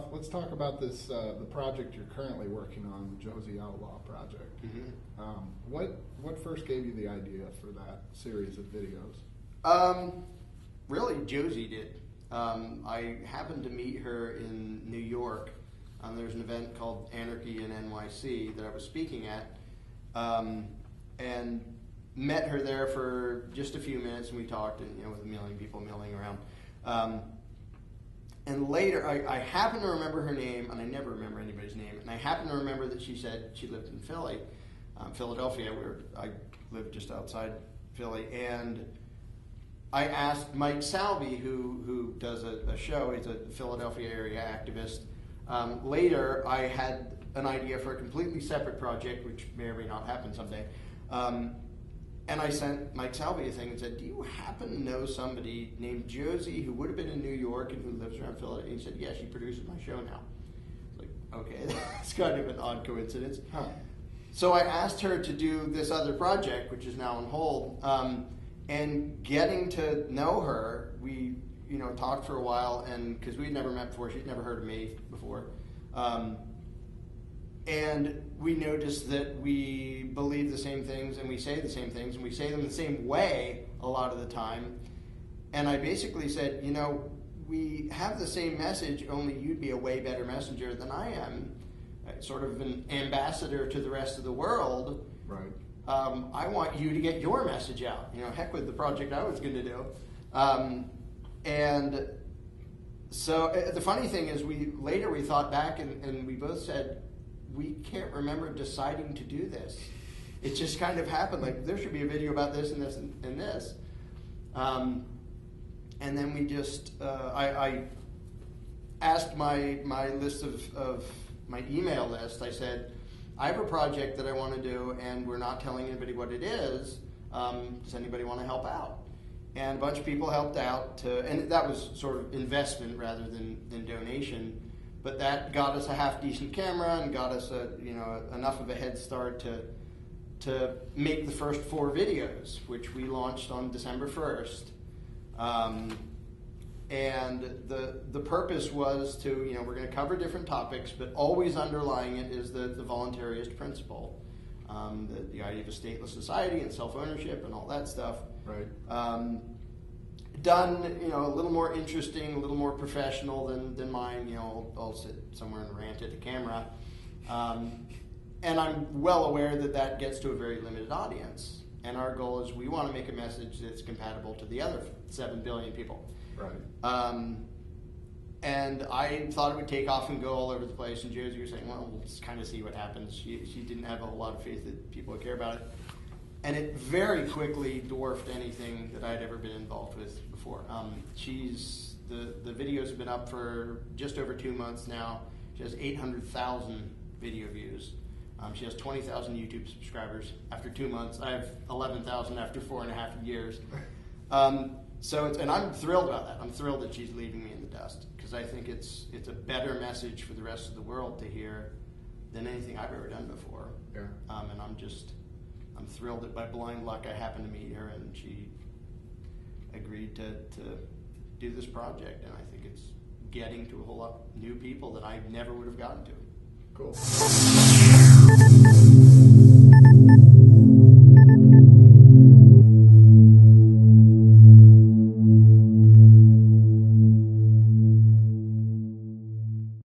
off, let's talk about this the project you're currently working on, the Josie Outlaw project. What first gave you the idea for that series of videos? Really, Josie did. I happened to meet her in New York. There's an event called Anarchy in NYC that I was speaking at, and met her there for just a few minutes, and we talked, and with a million people milling around. And later, I happen to remember her name, and I never remember anybody's name, and I happen to remember that she said she lived in Philadelphia, where I lived just outside Philly, and I asked Mike Salvi, who does a show, he's a Philadelphia area activist. Later, I had an idea for a completely separate project, which may or may not happen someday. And I sent Mike Salvi a thing and said, do you happen to know somebody named Josie who would have been in New York and who lives around Philadelphia? And he said, yeah, she produces my show now. I was like, okay, that's kind of an odd coincidence. Huh. So I asked her to do this other project, which is now on hold. And getting to know her, we talked for a while, and because we'd never met before, she'd never heard of me before. And we noticed that we believe the same things, and we say the same things, and we say them the same way a lot of the time. And I basically said, we have the same message, only you'd be a way better messenger than I am, sort of an ambassador to the rest of the world. Right. I want you to get your message out. Heck with the project I was going to do. And so the funny thing is, we thought back, and we both said, we can't remember deciding to do this. It just kind of happened. Like, there should be a video about this and this and this. And then we just, I asked my list of my email list. I said, I have a project that I want to do, and we're not telling anybody what it is. Does anybody want to help out? And a bunch of people helped out, and that was sort of investment rather than donation. But that got us a half-decent camera and got us enough of a head start to make the first 4 videos, which we launched on December 1st. And the purpose was to, we're going to cover different topics, but always underlying it is the voluntarist principle, the idea of a stateless society and self-ownership and all that stuff. Right. Done, a little more interesting, a little more professional than mine. I'll sit somewhere and rant at the camera. And I'm well aware that gets to a very limited audience. And our goal is we want to make a message that's compatible to the other 7 billion people. Right. And I thought it would take off and go all over the place. And Josie was saying, well, we'll just kind of see what happens. She didn't have a whole lot of faith that people would care about it. And it very quickly dwarfed anything that I'd ever been involved with before. The videos have been up for just over 2 months now. She has 800,000 video views. She has 20,000 YouTube subscribers after 2 months. I have 11,000 after 4.5 years. And I'm thrilled about that. I'm thrilled that she's leaving me in the dust, because I think it's a better message for the rest of the world to hear than anything I've ever done before. Yeah. And I'm thrilled that by blind luck I happened to meet her, and she agreed to do this project, and I think it's getting to a whole lot of new people that I never would have gotten to. Cool.